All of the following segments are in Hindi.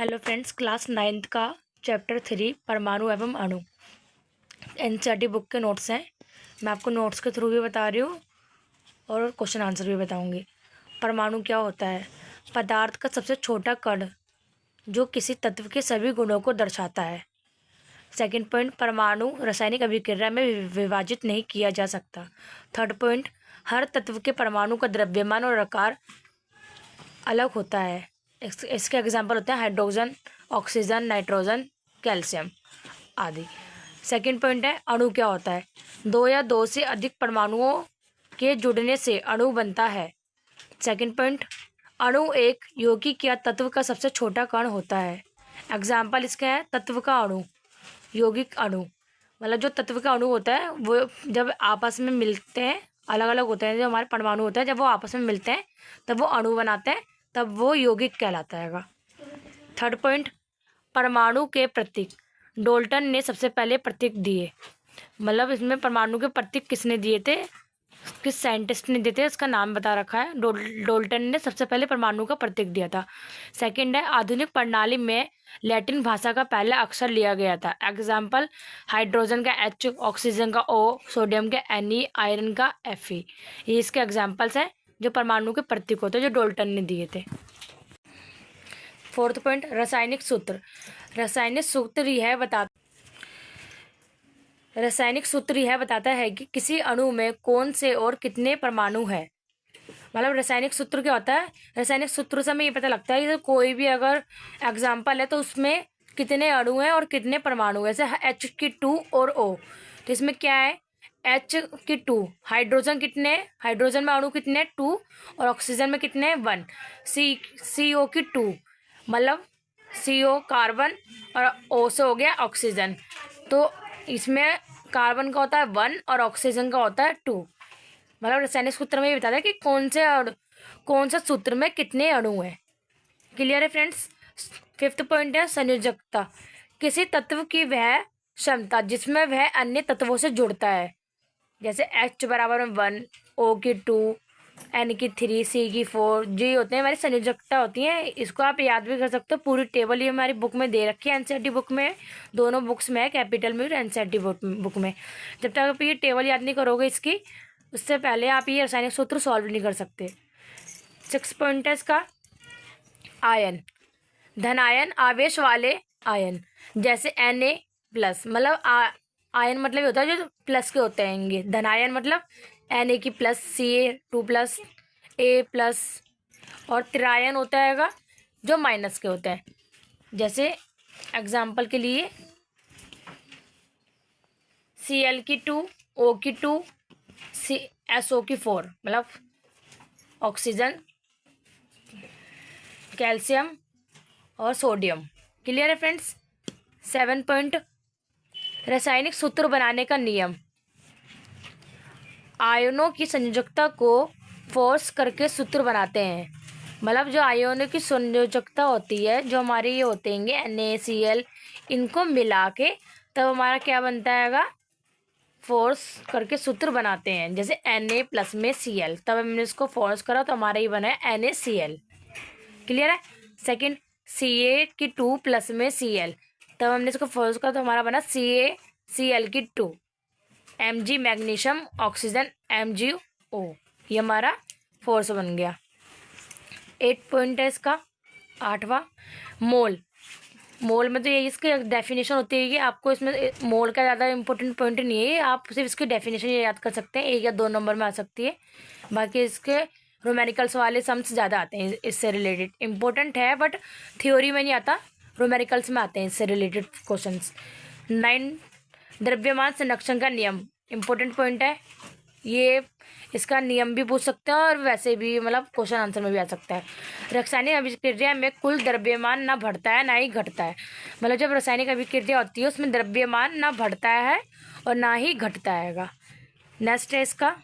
हेलो फ्रेंड्स, क्लास 9th का चैप्टर 3 परमाणु एवं अणु एनसीईआरटी बुक के नोट्स हैं। मैं आपको नोट्स के थ्रू भी बता रही हूँ और क्वेश्चन आंसर भी बताऊँगी। परमाणु क्या होता है? पदार्थ का सबसे छोटा कण जो किसी तत्व के सभी गुणों को दर्शाता है। सेकंड पॉइंट, परमाणु रासायनिक अभिक्रिया में विभाजित नहीं किया जा सकता। थर्ड पॉइंट, हर तत्व के परमाणु का द्रव्यमान और आकार अलग होता है। इसके एग्जाम्पल होते हैं हाइड्रोजन, ऑक्सीजन, नाइट्रोजन, कैल्शियम आदि। सेकंड पॉइंट है अणु क्या होता है? दो या दो से अधिक परमाणुओं के जुड़ने से अणु बनता है। सेकंड पॉइंट, अणु एक यौगिक या तत्व का सबसे छोटा कण होता है। एग्जाम्पल इसके है तत्व का अणु, यौगिक अणु। मतलब जो तत्व का अणु होता है वो जब आपस में मिलते हैं, अलग अलग होते हैं, जो हमारे परमाणु होते हैं जब वो आपस में मिलते हैं तब वो अणु बनाते हैं, तब वो यौगिक कहलाता है। थर्ड पॉइंट, परमाणु के प्रतीक। डाल्टन ने सबसे पहले प्रतीक दिए। मतलब इसमें परमाणु के प्रतीक किसने दिए थे, किस साइंटिस्ट ने दिए थे, इसका नाम बता रखा है। डाल्टन ने सबसे पहले परमाणु का प्रतीक दिया था। सेकंड है आधुनिक प्रणाली में लैटिन भाषा का पहला अक्षर लिया गया था। एग्जाम्पल हाइड्रोजन का H, ऑक्सीजन का O, सोडियम का Ne, आयरन का Fe। ये इसके एग्जाम्पल्स हैं जो परमाणु के प्रतीक होते हैं जो डाल्टन ने दिए थे। फोर्थ पॉइंट, रासायनिक सूत्र। रासायनिक सूत्र यह बताता है कि किसी अणु में कौन से और कितने परमाणु हैं। मतलब रासायनिक सूत्र क्या होता है? रासायनिक सूत्र से हमें ये पता लगता है कि कोई भी अगर एग्जाम्पल है तो उसमें कितने अणु हैं और कितने परमाणु हैं। जैसे H की 2 और O, तो इसमें क्या है? H की 2, हाइड्रोजन कितने, हाइड्रोजन में अणु कितने 2 और ऑक्सीजन में कितने 1। CO की 2, मतलब CO कार्बन और O से हो गया ऑक्सीजन, तो इसमें कार्बन का होता है 1 और ऑक्सीजन का होता है 2। मतलब रासायनिक सूत्र में ये बताता है कि कौन सा सूत्र में कितने अणु हैं। क्लियर है फ्रेंड्स? फिफ्थ पॉइंट है संयोजकता। किसी तत्व की वह क्षमता जिसमें वह अन्य तत्वों से जुड़ता है। जैसे H बराबर में 1, O की 2, N की 3, C की 4, G होते हैं हमारी संयोजकता होती है। इसको आप याद भी कर सकते हो। पूरी टेबल ये हमारी बुक में दे रखी है, एनसीईआरटी बुक में, दोनों बुक्स में है, कैपिटल में और एनसीईआरटी बुक में। जब तक आप ये टेबल याद नहीं करोगे इसकी, उससे पहले आप ये रासायनिक सूत्र सॉल्व नहीं कर सकते। 6 पॉइंट है इसका आयन। धनायन आवेश वाले आयन जैसे Na प्लस, मतलब आयन मतलब होता है जो प्लस के होते हैं। धनायन मतलब Na की plus, Ca2 plus, A plus, और त्रिआयन होता है जो माइनस के होते हैं। जैसे एग्जाम्पल के लिए Cl की 2, O की 2, SO की 4, मतलब ऑक्सीजन, कैल्शियम और सोडियम। क्लियर है फ्रेंड्स? 7 पॉइंट, रासायनिक सूत्र बनाने का नियम। आयनों की संयोजकता को फोर्स करके सूत्र बनाते हैं। मतलब जो आयनों की संयोजकता होती है, जो हमारे ये होते हैं NaCl, इनको मिला के तब हमारा क्या बनता है? फोर्स करके सूत्र बनाते हैं। जैसे Na प्लस में Cl, तब हमने इसको फोर्स करा तो हमारा ये बना है NaCl। क्लियर है? सेकंड, Ca की 2 प्लस में Cl, तब हमने इसको फोर्स करा तो हमारा बना CaCl की 2। Mg मैग्नीशियम, ऑक्सीजन MgO, ये हमारा फोर्स बन गया। 8 पॉइंट है इसका 8वां, मोल। मोल में तो यही इसकी डेफिनेशन होती है कि आपको इसमें मोल का ज़्यादा इंपॉर्टेंट पॉइंट नहीं है, आप सिर्फ इसकी डेफिनेशन ये याद कर सकते हैं, 1 या 2 नंबर में आ सकती है। बाकी इसके रोमेरिकल्स वाले सम्स ज़्यादा आते हैं, इससे रिलेटेड इंपॉर्टेंट है, बट थ्योरी में नहीं आता, रोमेरिकल्स में आते हैं इससे रिलेटेड क्वेश्चंस। 9, द्रव्यमान संरक्षण का नियम। इंपॉर्टेंट पॉइंट है ये, इसका नियम भी पूछ सकते हैं और वैसे भी मतलब क्वेश्चन आंसर में भी आ सकता है। रासायनिक अभिक्रिया में कुल द्रव्यमान ना बढ़ता है ना ही घटता है। मतलब जब रासायनिक अभिक्रिया होती है उसमें द्रव्यमान ना बढ़ता है और ना ही घटता है। नेक्स्ट है इसका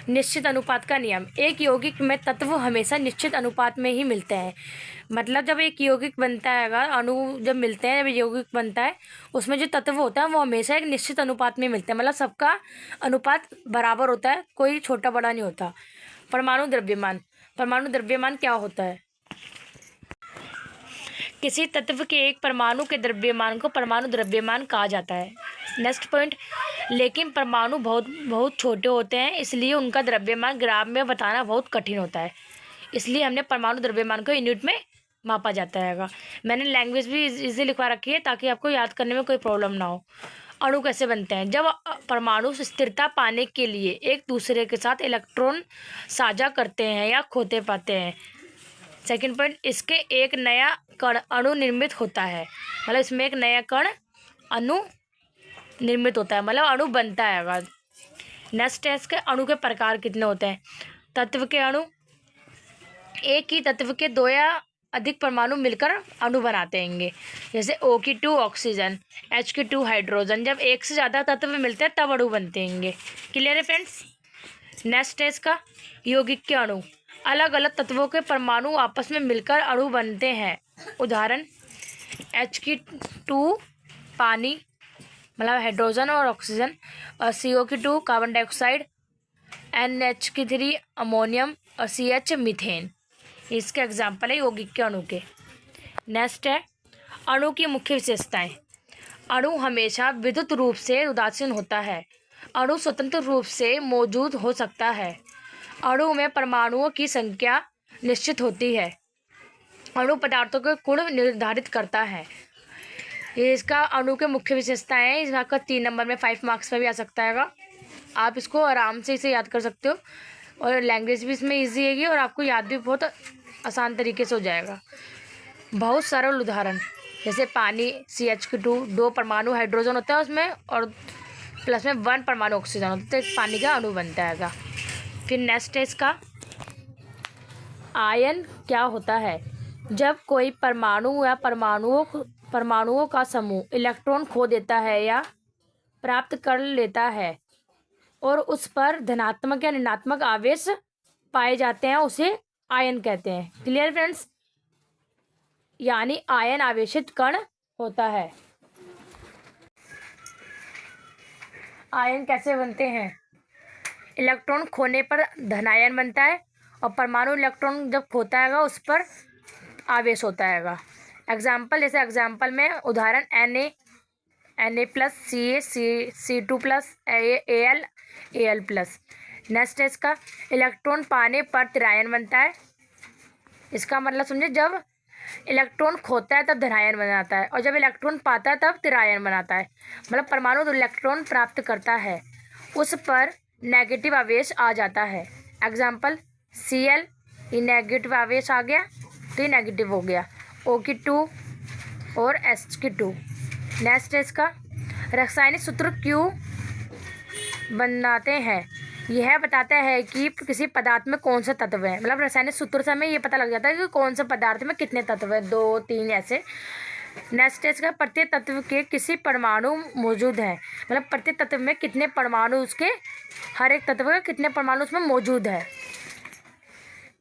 निश्चित अनुपात का नियम। एक यौगिक में तत्व हमेशा निश्चित अनुपात में ही मिलते हैं। मतलब जब एक यौगिक बनता है, अणु जब मिलते हैं, जब यौगिक बनता है, उसमें जो तत्व होता है वो हमेशा एक निश्चित अनुपात में मिलते हैं। मतलब सबका अनुपात बराबर होता है, कोई छोटा बड़ा नहीं होता। परमाणु द्रव्यमान। परमाणु द्रव्यमान क्या होता है? किसी तत्व के एक परमाणु के द्रव्यमान को परमाणु द्रव्यमान कहा जाता है। नेक्स्ट पॉइंट, लेकिन परमाणु बहुत बहुत छोटे होते हैं, इसलिए उनका द्रव्यमान ग्राम में बताना बहुत कठिन होता है। इसलिए हमने परमाणु द्रव्यमान को यूनिट में मापा जाता है। मैंने लैंग्वेज भी इजी लिखवा रखी है ताकि आपको याद करने में कोई प्रॉब्लम ना हो। अणु कैसे बनते हैं? जब परमाणु स्थिरता पाने के लिए एक दूसरे के साथ इलेक्ट्रॉन साझा करते हैं या खोते पाते हैं। सेकंड पॉइंट, इसके एक नया कण अणु निर्मित होता है, मतलब इसमें एक नया कण अणु निर्मित होता है, मतलब अणु बनता है। अगर नेक्स्ट है, इसके अणु के प्रकार कितने होते हैं? तत्व के अणु, एक ही तत्व के दो या अधिक परमाणु मिलकर अणु बनाते हैं, जैसे O की 2 ऑक्सीजन, H की 2 हाइड्रोजन। जब एक से ज़्यादा तत्व मिलते हैं तब अणु बनते हैं। क्लियर है फ्रेंड्स? नेक्स्ट है इसका यौगिक के अणु, अलग अलग तत्वों के परमाणु आपस में मिलकर अणु बनते हैं। उदाहरण, H की 2 पानी, मतलब हाइड्रोजन और ऑक्सीजन, और CO की 2 कार्बन डाइऑक्साइड, NH की 3 अमोनियम और CH मीथेन। इसके एग्जाम्पल है यौगिक के अणु के। नेक्स्ट है अणु की मुख्य विशेषताएं। अणु हमेशा विद्युत रूप से उदासीन होता है। अणु स्वतंत्र रूप से मौजूद हो सकता है। अणु में परमाणुओं की संख्या निश्चित होती है। अणु पदार्थों के गुण निर्धारित करता है। ये इसका अणु के मुख्य विशेषताएं हैं। इसमें आपका 3 नंबर में 5 मार्क्स में भी आ सकता है। आप इसको आराम से इसे याद कर सकते हो, और लैंग्वेज भी इसमें ईजी हैगी, और आपको याद भी बहुत आसान तरीके से हो जाएगा। बहुत सरल उदाहरण, जैसे पानी CH2 2 परमाणु हाइड्रोजन होता है उसमें, और प्लस में 1 परमाणु ऑक्सीजन होता है, तो एक पानी का अणु बनता है। फिर नेक्स्ट है इसका आयन क्या होता है? जब कोई परमाणु या परमाणुओं का समूह इलेक्ट्रॉन खो देता है या प्राप्त कर लेता है और उस पर धनात्मक या ऋणात्मक आवेश पाए जाते हैं, उसे आयन कहते हैं। Clear friends? यानी आयन आवेशित कण होता है। आयन कैसे बनते हैं? इलेक्ट्रॉन खोने पर धनायन बनता है, और परमाणु इलेक्ट्रॉन जब खोता है उस पर आवेश होता है। एग्जाम्पल, जैसे एग्जाम्पल में उदाहरण Na plus C2 plus Al plus. Next है इसका इलेक्ट्रॉन पाने पर त्रिआयन बनता है। इसका मतलब समझे, जब इलेक्ट्रॉन खोता है तब धनायन बनाता है, और जब इलेक्ट्रॉन पाता है तब त्रिआयन बनाता है। मतलब परमाणु जो इलेक्ट्रॉन प्राप्त करता है उस पर नेगेटिव आवेश आ जाता है। एग्जाम्पल Cl, ये नेगेटिव आवेश आ गया तो ये नेगेटिव हो गया। O की 2 और H की 2। नेक्स्ट है इसका रासायनिक सूत्र क्यों बनाते हैं? यह बताता है कि किसी पदार्थ में कौन सा तत्व है। मतलब रासायनिक सूत्र से हमें ये पता लग जाता है कि कौन सा पदार्थ में कितने तत्व है, 2 3 ऐसे। नेक्स्ट है इसका प्रत्येक तत्व के किसी परमाणु मौजूद है। मतलब प्रत्येक तत्व में कितने परमाणु, उसके हर एक तत्व के कितने परमाणु उसमें मौजूद है।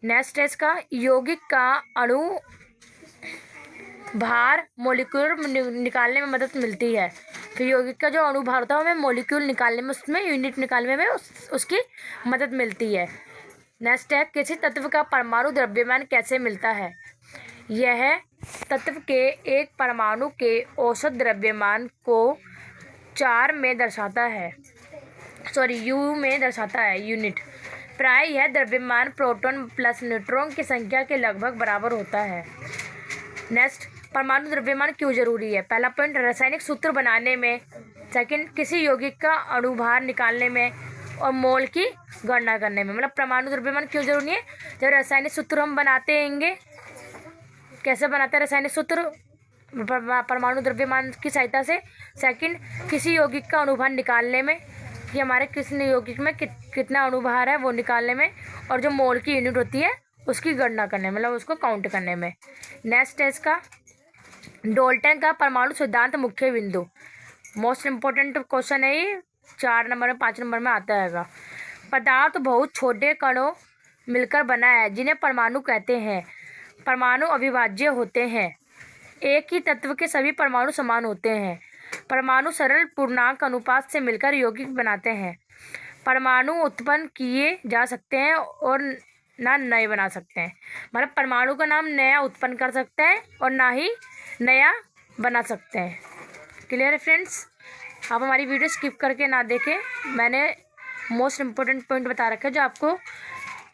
नेक्स्ट है इसका यौगिक का अणु भार मॉलिक्यूल निकालने में मदद मिलती है। फिर यौगिक का जो अणु भार होता है हमें मॉलिक्यूल निकालने में, उसमें यूनिट निकालने में उसकी मदद मिलती है। नेक्स्ट है किसी तत्व का परमाणु द्रव्यमान कैसे मिलता है? यह तत्व के एक परमाणु के औसत द्रव्यमान को 4 में दर्शाता है, U में दर्शाता है, यूनिट। प्राय यह द्रव्यमान प्रोटॉन प्लस न्यूट्रॉन की संख्या के लगभग बराबर होता है। नेक्स्ट, परमाणु द्रव्यमान क्यों जरूरी है? पहला पॉइंट, रासायनिक सूत्र बनाने में। सेकंड, किसी यौगिक का अणुभार निकालने में और मोल की गणना करने में। मतलब परमाणु द्रव्यमान क्यों जरूरी है? जब रासायनिक सूत्र हम बनाते हैंगे, कैसे बनाते हैं रासायनिक सूत्र? परमाणु द्रव्यमान की सहायता से। सेकंड, किसी यौगिक का अणुभार निकालने में, कि हमारे किसी यौगिक में कितना अणुभार है वो निकालने में, और जो मोल की यूनिट होती है उसकी गणना करने में, मतलब उसको काउंट करने में। नेक्स्ट है इसका डाल्टन का परमाणु सिद्धांत मुख्य बिंदु। मोस्ट इम्पोर्टेंट क्वेश्चन है ये, 4 नंबर में 5 नंबर में आता है। पदार्थ बहुत छोटे कणों मिलकर बना है जिन्हें परमाणु कहते हैं। परमाणु अविभाज्य होते हैं। एक ही तत्व के सभी परमाणु समान होते हैं। परमाणु सरल पूर्णांक अनुपात से मिलकर यौगिक बनाते हैं। परमाणु उत्पन्न किए जा सकते हैं और ना नए बना सकते हैं। मतलब परमाणु का नाम नया उत्पन्न कर सकते हैं और ना ही नया बना सकते हैं। क्लियर है फ्रेंड्स? आप हमारी वीडियो स्किप करके ना देखें, मैंने मोस्ट इम्पोर्टेंट पॉइंट बता रखा है जो आपको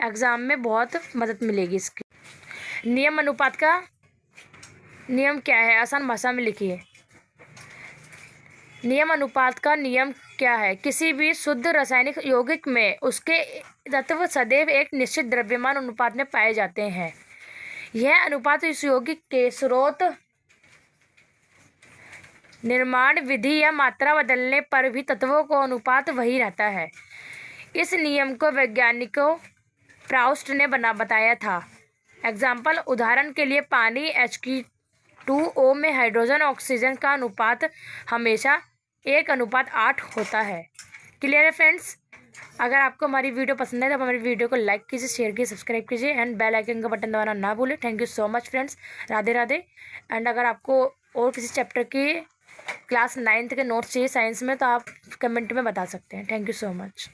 एग्ज़ाम में बहुत मदद मिलेगी इसकी। नियम अनुपात का नियम क्या है, आसान भाषा में लिखिए। नियम अनुपात का नियम क्या है? किसी भी शुद्ध रासायनिक यौगिक में उसके तत्व सदैव एक निश्चित द्रव्यमान अनुपात में पाए जाते हैं। यह अनुपात इस यौगिक के स्रोत, निर्माण विधि या मात्रा बदलने पर भी तत्वों को अनुपात वही रहता है। इस नियम को वैज्ञानिकों प्राउस्ट ने बताया था। एग्जाम्पल, उदाहरण के लिए पानी H2O में हाइड्रोजन ऑक्सीजन का अनुपात हमेशा 1:8 होता है। क्लियर है फ्रेंड्स? अगर आपको हमारी वीडियो पसंद है तो हमारी वीडियो को लाइक कीजिए, शेयर कीजिए, सब्सक्राइब कीजिए एंड बेल आइकन का बटन दबाना ना भूलें। Thank you so much friends. Radhe Radhe. And अगर आपको और किसी चैप्टर की क्लास 9th के नोट्स चाहिए साइंस में तो आप कमेंट में बता सकते हैं। Thank you so much.